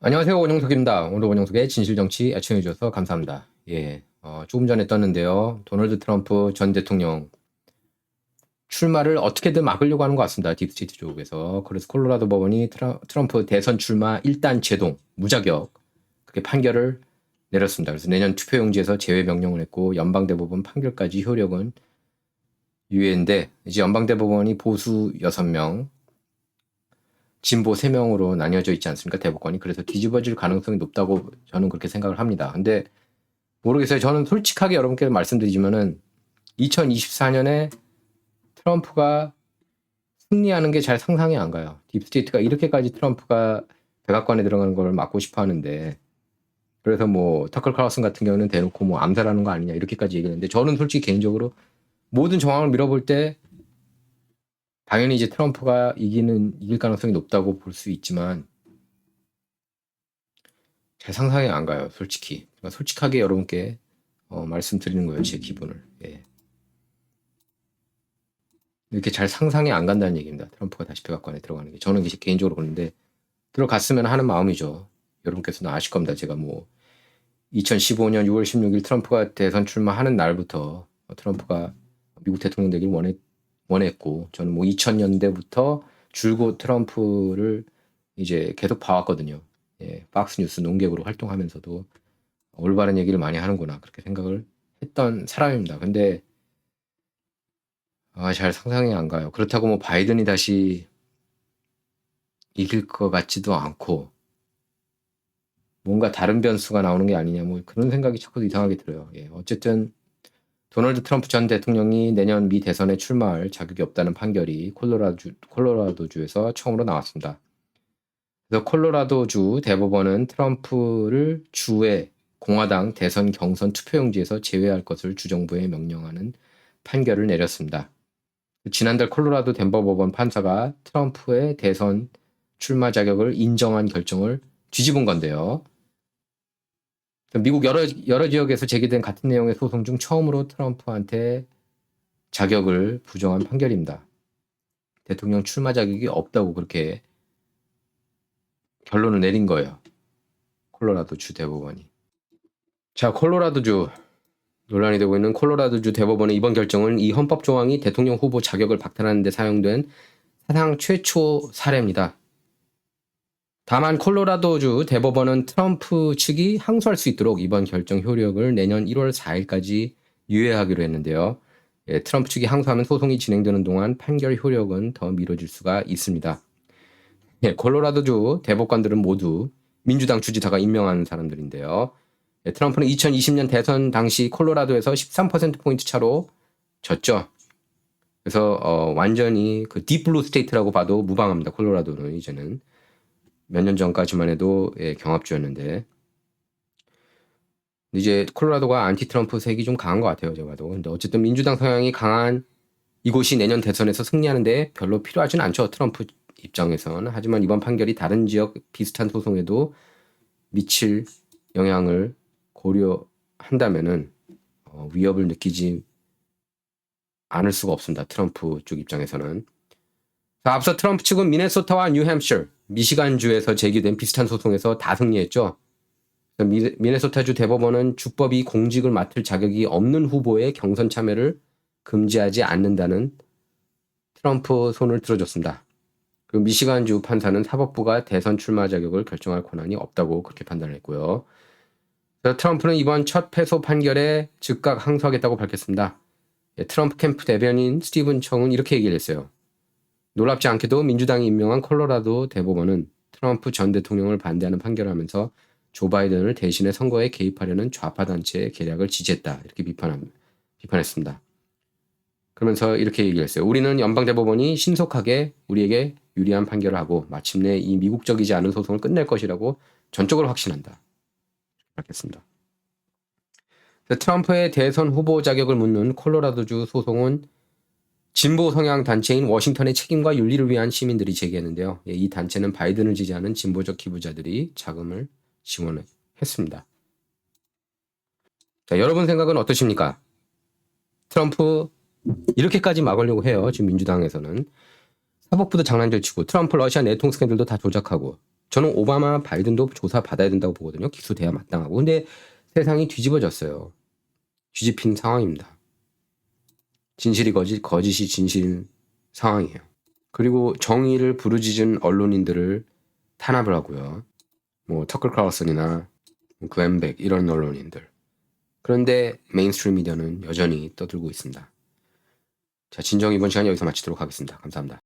안녕하세요. 원영석입니다. 오늘 원영석의 진실정치 애청해주셔서 감사합니다. 조금 전에 떴는데요. 도널드 트럼프 전 대통령 출마를 어떻게든 막으려고 하는 것 같습니다. 딥스테이트 쪽에서. 그래서 콜로라도 법원이 트럼프 대선 출마 일단 제동, 무자격, 그렇게 판결을 내렸습니다. 그래서 내년 투표용지에서 제외 명령을 했고, 연방대법원 판결까지 효력은 유예인데, 이제 연방대법원이 보수 6명, 진보 3명으로 나뉘어져 있지 않습니까? 대법관이. 그래서 뒤집어질 가능성이 높다고 저는 그렇게 생각을 합니다. 근데 모르겠어요. 저는 솔직하게 여러분께 말씀드리지만은 2024년에 트럼프가 승리하는 게 잘 상상이 안 가요. 딥스테이트가 이렇게까지 트럼프가 백악관에 들어가는 걸 막고 싶어 하는데, 그래서 뭐 터클 칼러슨 같은 경우는 대놓고 뭐 암살하는 거 아니냐 이렇게까지 얘기했는데, 저는 솔직히 개인적으로 모든 정황을 밀어볼 때 당연히 이제 트럼프가 이길 가능성이 높다고 볼 수 있지만 잘 상상이 안 가요, 솔직히. 솔직하게 여러분께 말씀드리는 거예요, 제 기분을. 예. 이렇게 잘 상상이 안 간다는 얘기입니다. 트럼프가 다시 백악관에 들어가는 게. 저는 개인적으로 그런데 들어갔으면 하는 마음이죠. 여러분께서는 아실 겁니다. 제가 뭐 2015년 6월 16일 트럼프가 대선 출마하는 날부터 트럼프가 미국 대통령 되길 원했고, 저는 뭐 2000년대부터 줄곧 트럼프를 이제 계속 봐왔거든요. 예, 박스뉴스 논객으로 활동하면서도 올바른 얘기를 많이 하는구나 그렇게 생각을 했던 사람입니다. 근데 잘 상상이 안 가요. 그렇다고 뭐 바이든이 다시 이길 것 같지도 않고 뭔가 다른 변수가 나오는 게 아니냐 뭐 그런 생각이 자꾸 이상하게 들어요. 예, 어쨌든 도널드 트럼프 전 대통령이 내년 미 대선에 출마할 자격이 없다는 판결이 콜로라도주에서 처음으로 나왔습니다. 그래서 콜로라도주 대법원은 트럼프를 주의 공화당 대선 경선 투표용지에서 제외할 것을 주정부에 명령하는 판결을 내렸습니다. 지난달 콜로라도 덴버 법원 판사가 트럼프의 대선 출마 자격을 인정한 결정을 뒤집은 건데요. 미국 여러 지역에서 제기된 같은 내용의 소송 중 처음으로 트럼프한테 자격을 부정한 판결입니다. 대통령 출마 자격이 없다고 그렇게 결론을 내린 거예요. 콜로라도주 대법원이. 자, 콜로라도주 논란이 되고 있는 콜로라도주 대법원의 이번 결정은 이 헌법 조항이 대통령 후보 자격을 박탈하는 데 사용된 사상 최초 사례입니다. 다만 콜로라도주 대법원은 트럼프 측이 항소할 수 있도록 이번 결정 효력을 내년 1월 4일까지 유예하기로 했는데요. 예, 트럼프 측이 항소하면 소송이 진행되는 동안 판결 효력은 더 미뤄질 수가 있습니다. 예, 콜로라도주 대법관들은 모두 민주당 주지사가 임명한 사람들인데요. 예, 트럼프는 2020년 대선 당시 콜로라도에서 13%포인트 차로 졌죠. 그래서 완전히 그 딥블루 스테이트라고 봐도 무방합니다. 콜로라도는 이제는. 몇 년 전까지만 해도 예, 경합주였는데 이제 콜로라도가 안티 트럼프 색이 좀 강한 것 같아요. 제가 봐도. 근데 어쨌든 민주당 성향이 강한 이곳이 내년 대선에서 승리하는데 별로 필요하진 않죠. 트럼프 입장에서는. 하지만 이번 판결이 다른 지역 비슷한 소송에도 미칠 영향을 고려한다면은 위협을 느끼지 않을 수가 없습니다. 트럼프 쪽 입장에서는. 자, 앞서 트럼프 측은 미네소타와 뉴햄셔, 미시간주에서 제기된 비슷한 소송에서 다 승리했죠. 미네소타주 대법원은 주법이 공직을 맡을 자격이 없는 후보의 경선 참여를 금지하지 않는다는 트럼프 손을 들어줬습니다. 그리고 미시간주 판사는 사법부가 대선 출마 자격을 결정할 권한이 없다고 그렇게 판단을 했고요. 그래서 트럼프는 이번 첫 패소 판결에 즉각 항소하겠다고 밝혔습니다. 트럼프 캠프 대변인 스티븐 청은 이렇게 얘기를 했어요. 놀랍지 않게도 민주당이 임명한 콜로라도 대법원은 트럼프 전 대통령을 반대하는 판결을 하면서 조 바이든을 대신해 선거에 개입하려는 좌파 단체의 계략을 지지했다. 이렇게 비판했습니다. 그러면서 이렇게 얘기했어요. 우리는 연방대법원이 신속하게 우리에게 유리한 판결을 하고 마침내 이 미국적이지 않은 소송을 끝낼 것이라고 전적으로 확신한다. 밝혔습니다. 트럼프의 대선 후보 자격을 묻는 콜로라도주 소송은 진보 성향 단체인 워싱턴의 책임과 윤리를 위한 시민들이 제기했는데요. 이 단체는 바이든을 지지하는 진보적 기부자들이 자금을 지원했습니다. 자, 여러분 생각은 어떠십니까? 트럼프 이렇게까지 막으려고 해요. 지금 민주당에서는. 사법부도 장난질 치고 트럼프 러시아 내통 스캔들도 다 조작하고 저는 오바마, 바이든도 조사 받아야 된다고 보거든요. 기소돼야 마땅하고. 근데 세상이 뒤집어졌어요. 뒤집힌 상황입니다. 진실이 거짓, 거짓이 진실인 상황이에요. 그리고 정의를 부르짖은 언론인들을 탄압을 하고요. 뭐 터커 칼슨이나 글렌 백 이런 언론인들. 그런데 메인스트림 미디어는 여전히 떠들고 있습니다. 자, 진정 이번 시간 여기서 마치도록 하겠습니다. 감사합니다.